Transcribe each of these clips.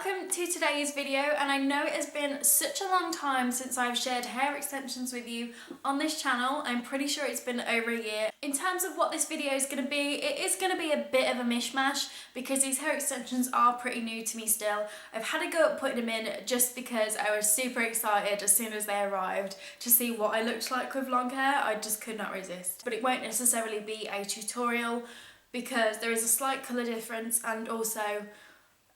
Welcome to today's video, and I know it has been such a long time since I've shared hair extensions with you on this channel. I'm pretty sure it's been over a year. In terms of what this video is going to be, it is going to be a bit of a mishmash because these hair extensions are pretty new to me still. I've had to go at putting them in just because I was super excited as soon as they arrived to see what I looked like with long hair. I just could not resist. But it won't necessarily be a tutorial because there is a slight colour difference, and also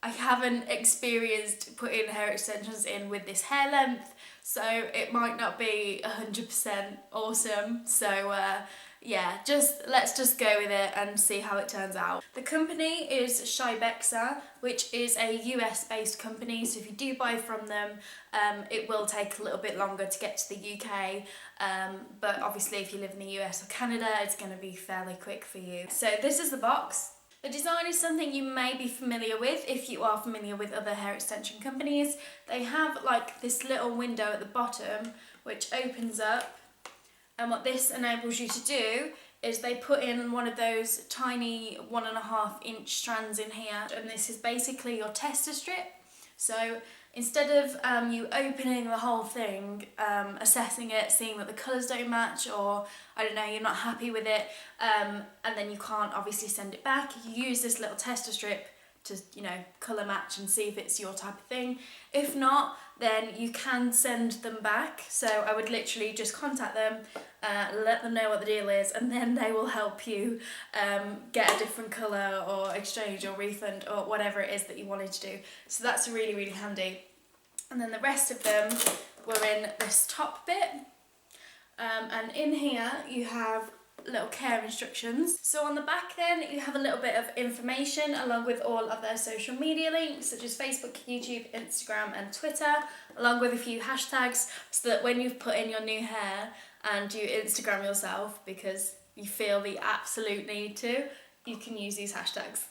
I haven't experienced putting hair extensions in with this hair length, so it might not be 100% awesome. So yeah, let's just go with it and see how it turns out. The company is Shybexa, which is a US based company, so if you do buy from them, it will take a little bit longer to get to the UK, but obviously if you live in the US or Canada, it's going to be fairly quick for you. So this is the box. The design is something you may be familiar with if you are familiar with other hair extension companies. They have like this little window at the bottom which opens up, and what this enables you to do is they put in one of those tiny 1.5-inch strands in here, and this is basically your tester strip. So instead of you opening the whole thing, assessing it, seeing that the colours don't match, or I don't know, you're not happy with it, and then you can't obviously send it back, you use this little tester strip to, you know, colour match and see if it's your type of thing. If not, then you can send them back. So I would literally just contact them, let them know what the deal is, and then they will help you get a different colour or exchange or refund or whatever it is that you wanted to do. So that's really, really handy. And then the rest of them were in this top bit, and in here you have little care instructions. So on the back then you have a little bit of information along with all of their social media links such as Facebook, YouTube, Instagram and Twitter, along with a few hashtags, so that when you've put in your new hair and you Instagram yourself because you feel the absolute need to, you can use these hashtags.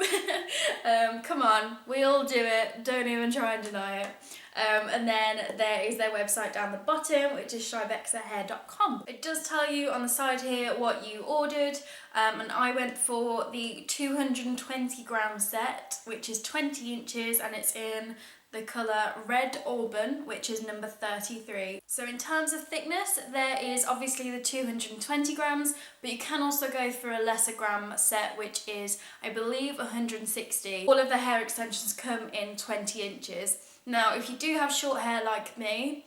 Come on, we all do it, don't even try and deny it. And then there is their website down the bottom, which is shybexahair.com. It does tell you on the side here what you ordered, and I went for the 220-gram set, which is 20 inches, and it's in the colour Red Auburn, which is number 33. So in terms of thickness, there is obviously the 220 grams, but you can also go for a lesser gram set, which is, I believe, 160. All of the hair extensions come in 20 inches. Now, if you do have short hair like me,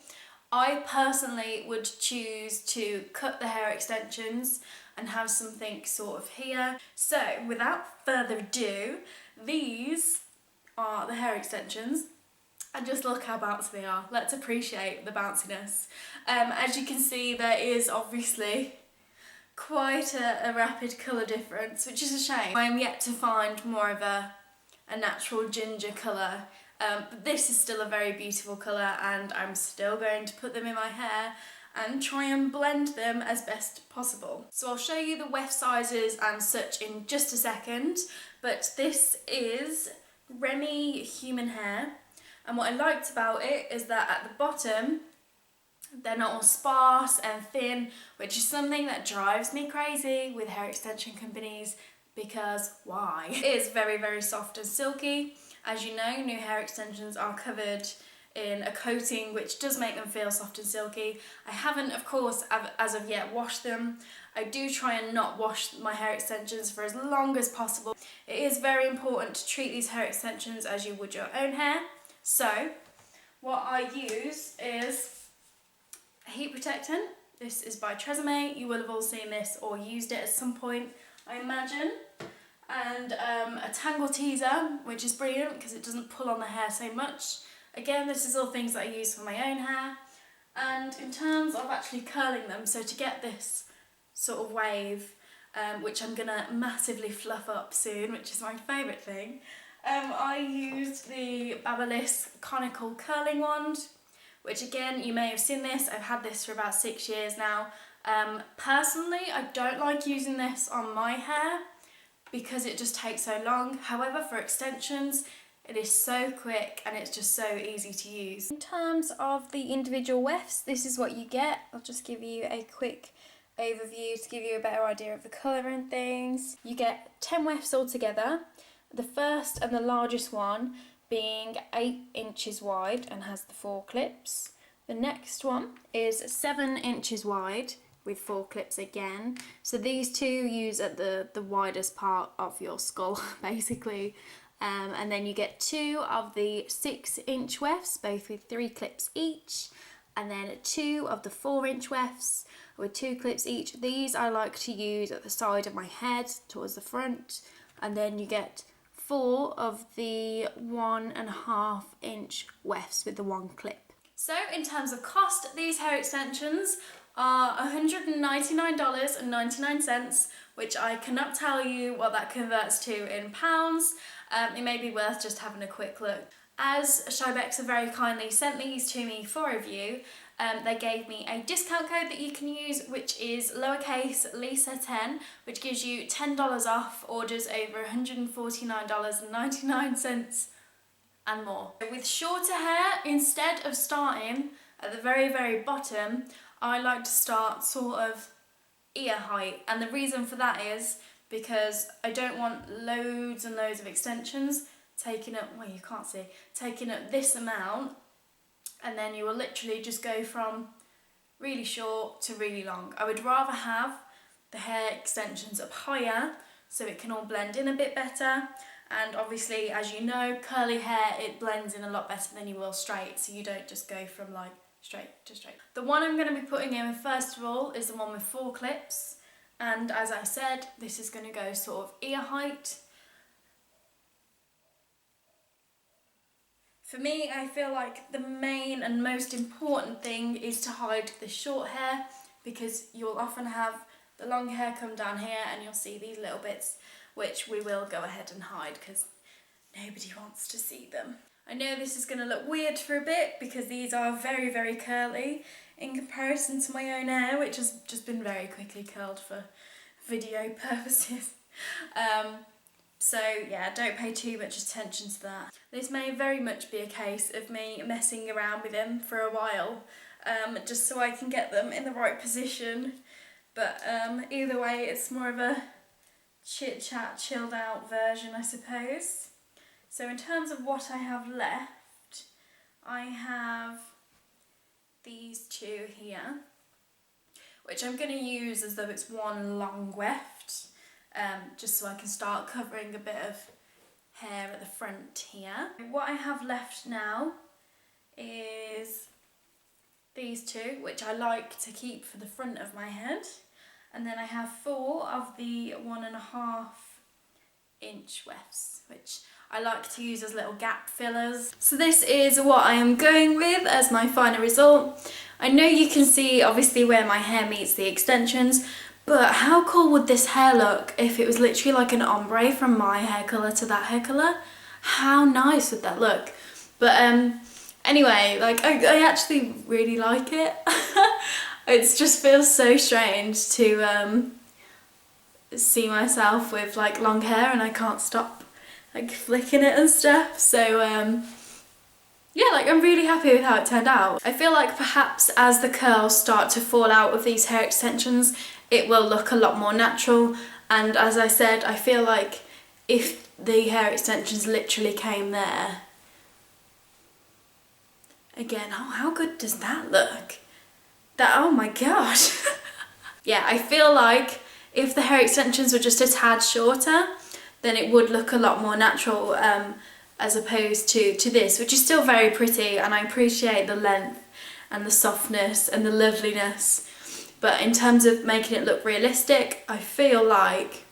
I personally would choose to cut the hair extensions and have something sort of here. So without further ado, these are the hair extensions. And just look how bouncy they are. Let's appreciate the bounciness. As you can see, there is obviously quite a rapid colour difference, which is a shame. I'm yet to find more of a natural ginger colour, but this is still a very beautiful colour, and I'm still going to put them in my hair and try and blend them as best possible. So I'll show you the weft sizes and such in just a second, but this is Remy Human Hair. And what I liked about it is that at the bottom, they're not all sparse and thin, which is something that drives me crazy with hair extension companies, because why? It is very, very soft and silky. As you know, new hair extensions are covered in a coating which does make them feel soft and silky. I haven't, of course, as of yet washed them. I do try and not wash my hair extensions for as long as possible. It is very important to treat these hair extensions as you would your own hair. So what I use is a heat protectant. This is by Tresemme. You will have all seen this or used it at some point, I imagine. And a tangle teaser, which is brilliant because it doesn't pull on the hair so much. Again, this is all things that I use for my own hair. And in terms of actually curling them, so to get this sort of wave, which I'm gonna massively fluff up soon, which is my favourite thing, I used the Lovelies conical curling wand, which again, you may have seen this. I've had this for about 6 years now. Personally, I don't like using this on my hair because it just takes so long. However, for extensions, it is so quick and it's just so easy to use. In terms of the individual wefts, this is what you get. I'll just give you a quick overview to give you a better idea of the colour and things. You get 10 wefts altogether. The first and the largest one being 8 inches wide and has the 4 clips. The next one is 7 inches wide with 4 clips again. So these two use at the widest part of your skull, basically. And then you get 2 of the 6-inch wefts, both with 3 clips each. And then 2 of the 4-inch wefts with 2 clips each. These I like to use at the side of my head towards the front. And then you get 4 of the 1.5-inch wefts with the 1 clip. So in terms of cost, these hair extensions are $199.99, which I cannot tell you what that converts to in pounds. It may be worth just having a quick look. As Shybexa very kindly sent these to me for review, they gave me a discount code that you can use, which is lowercase Lisa10, which gives you $10 off orders over $149.99 and more. With shorter hair, instead of starting at the very, very bottom, I like to start sort of ear height. And the reason for that is because I don't want loads and loads of extensions taking up, well, you can't see, taking up this amount, and then you will literally just go from really short to really long. I would rather have the hair extensions up higher so it can all blend in a bit better. And obviously, as you know, curly hair, it blends in a lot better than you will straight, so you don't just go from like straight to straight. The one I'm going to be putting in first of all is the one with 4 clips, and as I said, this is going to go sort of ear height. For me, I feel like the main and most important thing is to hide the short hair, because you'll often have the long hair come down here and you'll see these little bits, which we will go ahead and hide because nobody wants to see them. I know this is going to look weird for a bit because these are very, very curly in comparison to my own hair, which has just been very quickly curled for video purposes. So yeah, don't pay too much attention to that. This may very much be a case of me messing around with them for a while, just so I can get them in the right position. But either way, it's more of a chit-chat, chilled out version, I suppose. So in terms of what I have left, I have these 2 here, which I'm going to use as though it's one long weft, just so I can start covering a bit of hair at the front here. What I have left now is these 2, which I like to keep for the front of my head. And then I have 4 of the 1.5-inch wefts, which I like to use as little gap fillers. So this is what I am going with as my final result. I know you can see obviously where my hair meets the extensions, but how cool would this hair look if it was literally like an ombre from my hair colour to that hair colour? How nice would that look? But anyway, like I actually really like it. It just feels so strange to see myself with like long hair and I can't stop like flicking it and stuff. So yeah, like I'm really happy with how it turned out. I feel like perhaps as the curls start to fall out of these hair extensions, it will look a lot more natural. And as I said, I feel like if the hair extensions literally came there, again, oh, how good does that look? That, oh my gosh. Yeah, I feel like if the hair extensions were just a tad shorter, then it would look a lot more natural, as opposed to this, which is still very pretty, and I appreciate the length and the softness and the loveliness. But in terms of making it look realistic, I feel like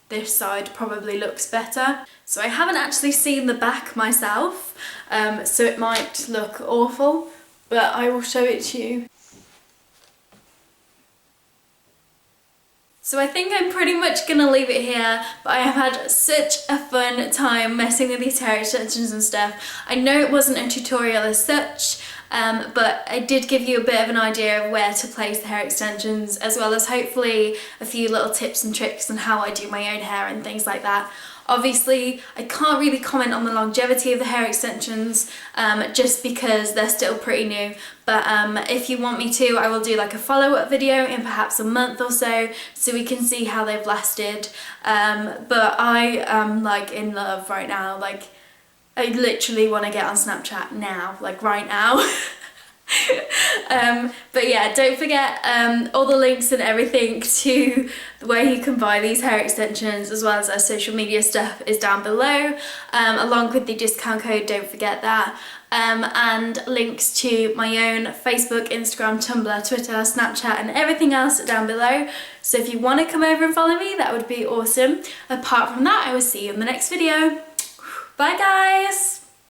this side probably looks better. So I haven't actually seen the back myself, so it might look awful, but I will show it to you. So I think I'm pretty much going to leave it here, but I have had such a fun time messing with these hair extensions and stuff. I know it wasn't a tutorial as such, but I did give you a bit of an idea of where to place the hair extensions, as well as hopefully a few little tips and tricks on how I do my own hair and things like that. Obviously, I can't really comment on the longevity of the hair extensions just because they're still pretty new, but if you want me to, I will do like a follow-up video in perhaps a month or so we can see how they've lasted. But I am like in love right now. Like, I literally want to get on Snapchat now, like right now. But yeah, don't forget all the links and everything to where you can buy these hair extensions, as well as our social media stuff, is down below, along with the discount code, don't forget that, and links to my own Facebook, Instagram, Tumblr, Twitter, Snapchat and everything else down below. So if you want to come over and follow me, that would be awesome. Apart from that, I will see you in the next video. Bye guys!